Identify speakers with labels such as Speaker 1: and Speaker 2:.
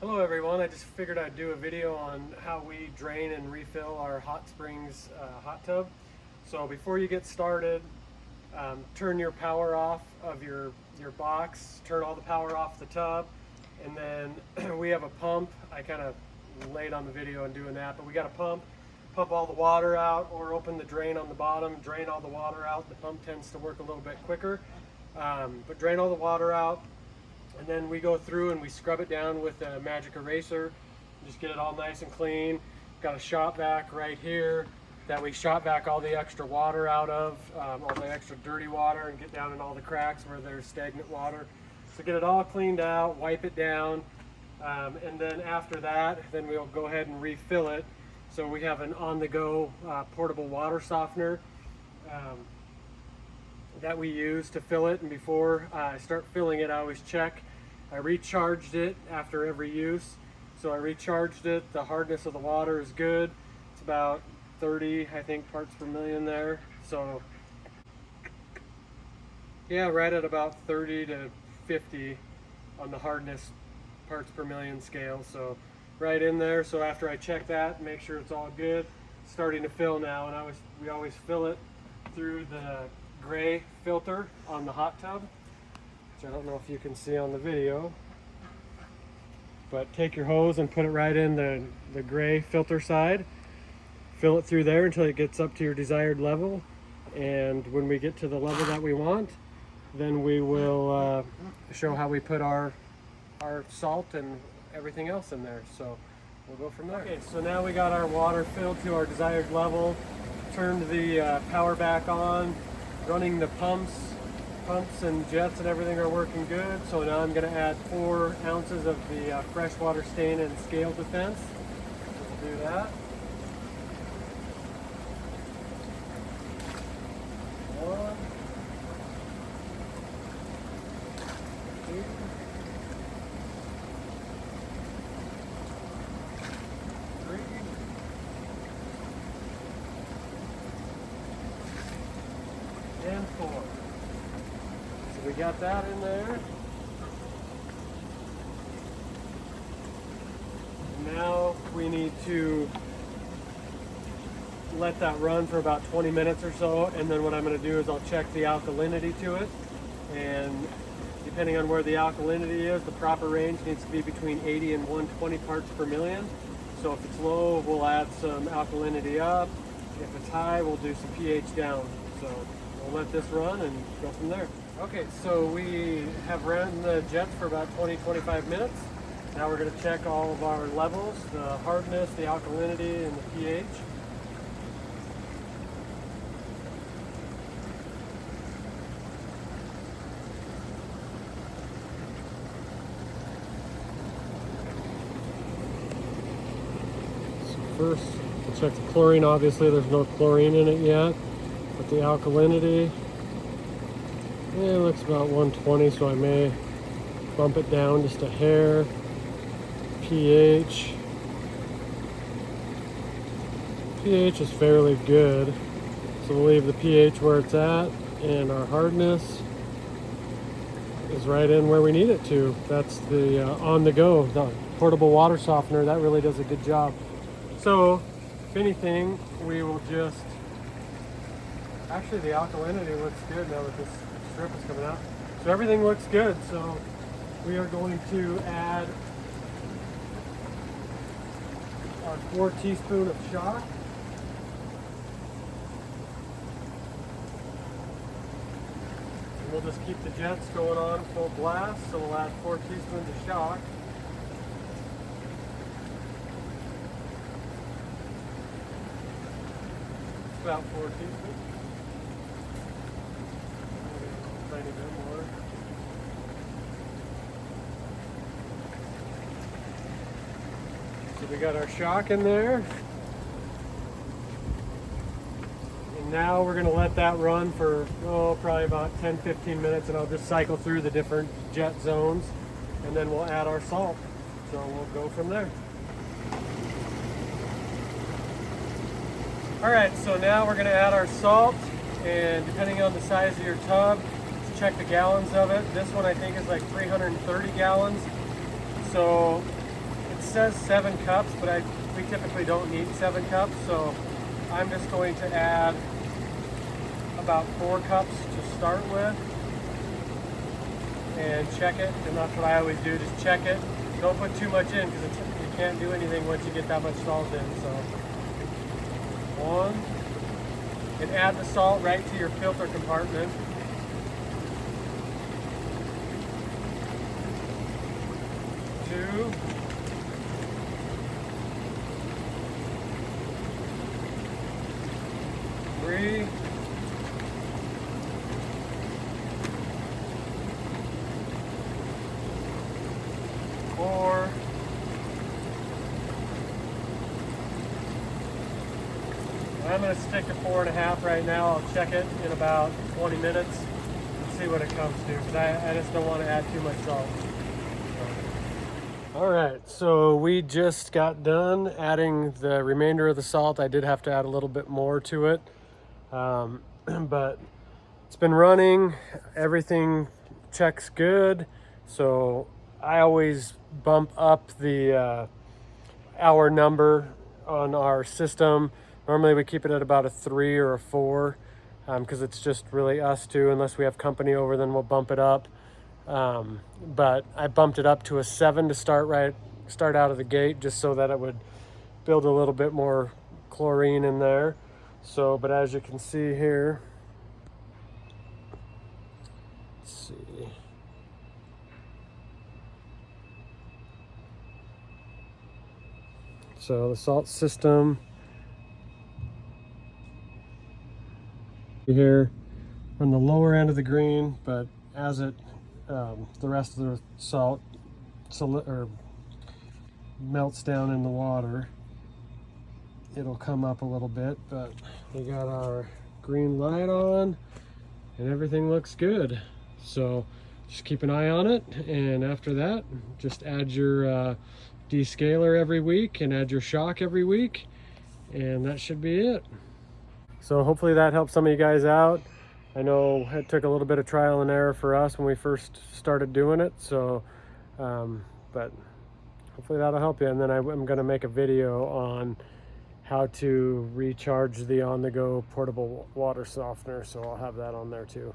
Speaker 1: Hello everyone, I just figured I'd do a video on how we drain and refill our Hotsprings hot tub. So before you get started, turn your power off of your box, turn all the power off the tub, and then we have a pump. I kind of laid on the video and doing that, but we got a pump all the water out, or open the drain on the bottom, drain all the water out. The pump tends to work a little bit quicker, but drain all the water out. And then we go through and we scrub it down with a magic eraser, just get it all nice and clean. Got a shop vac right here that we shop vac all the extra water out of, all the extra dirty water, and get down in all the cracks where there's stagnant water. So get it all cleaned out, wipe it down, and then after that, then we'll go ahead and refill it. So we have an on-the-go portable water softener that we use to fill it, and before I start filling it, I always check. I recharged it after every use, so I recharged it. The hardness of the water is good. It's about 30, I think, parts per million there. So yeah, right at about 30 to 50 on the hardness parts per million scale. So right in there. So after I check that, make sure it's all good, starting to fill now. And we always fill it through the gray filter on the hot tub, which I don't know if you can see on the video, but take your hose and put it right in the gray filter side, fill it through there until it gets up to your desired level, and when we get to the level that we want, then we will show how we put our salt and everything else in there. So we'll go from there. Okay, so now we got our water filled to our desired level, turned the power back on, running the pumps and jets and everything are working good. So now I'm going to add 4 ounces of the freshwater stain and scale defense. So we'll do that. 1, 2, 3, and 4. So we got that in there. Now we need to let that run for about 20 minutes or so, and then what I'm going to do is I'll check the alkalinity to it, and depending on where the alkalinity is, the proper range needs to be between 80 and 120 parts per million. So if it's low, we'll add some alkalinity up. If it's high, we'll do some pH down. So we'll let this run and go from there. Okay, so we have ran the jets for about 20-25 minutes. Now we're going to check all of our levels, the hardness, the alkalinity, and the pH. First, we'll check the chlorine. Obviously, there's no chlorine in it yet, but the alkalinity, it looks about 120, so I may bump it down just a hair. pH is fairly good, so we'll leave the pH where it's at, and our hardness is right in where we need it to. That's the on-the-go, the portable water softener. That really does a good job. So, if anything, we will just, actually the alkalinity looks good now that this strip is coming out. So everything looks good. So we are going to add our 4 teaspoons of shock. And we'll just keep the jets going on full blast. So we'll add 4 teaspoons of shock. About 4 teaspoons. A tiny bit more. So we got our shock in there. And now we're going to let that run for, probably about 10-15 minutes, and I'll just cycle through the different jet zones, and then we'll add our salt. So we'll go from there. Alright, so now we're going to add our salt, and depending on the size of your tub, check the gallons of it. This one I think is like 330 gallons. So It says 7 cups, but we typically don't need 7 cups, so I'm just going to add about 4 cups to start with and check it. And that's what I always do, just check it. Don't put too much in because you can't do anything once you get that much salt in. So 1, and add the salt right to your filter compartment. 2, 3, 4, I'm going to stick to 4.5 right now. I'll check it in about 20 minutes and see what it comes to, because I just don't want to add too much salt. All right, so we just got done adding the remainder of the salt. I did have to add a little bit more to it, but it's been running. Everything checks good. So I always bump up the hour number on our system. Normally we keep it at about a 3 or a 4 because it's just really us two. Unless we have company over, then we'll bump it up. But I bumped it up to a 7 to start out of the gate, just so that it would build a little bit more chlorine in there. So, but as you can see here, let's see. So the salt system here on the lower end of the green, but as it the rest of the salt melts down in the water, it'll come up a little bit. But we got our green light on and everything looks good. So just keep an eye on it, and after that just add your descaler every week and add your shock every week, and that should be it. So hopefully that helps some of you guys out. I know it took a little bit of trial and error for us when we first started doing it, so but hopefully that'll help you. And then I'm going to make a video on how to recharge the on-the-go portable water softener, so I'll have that on there too.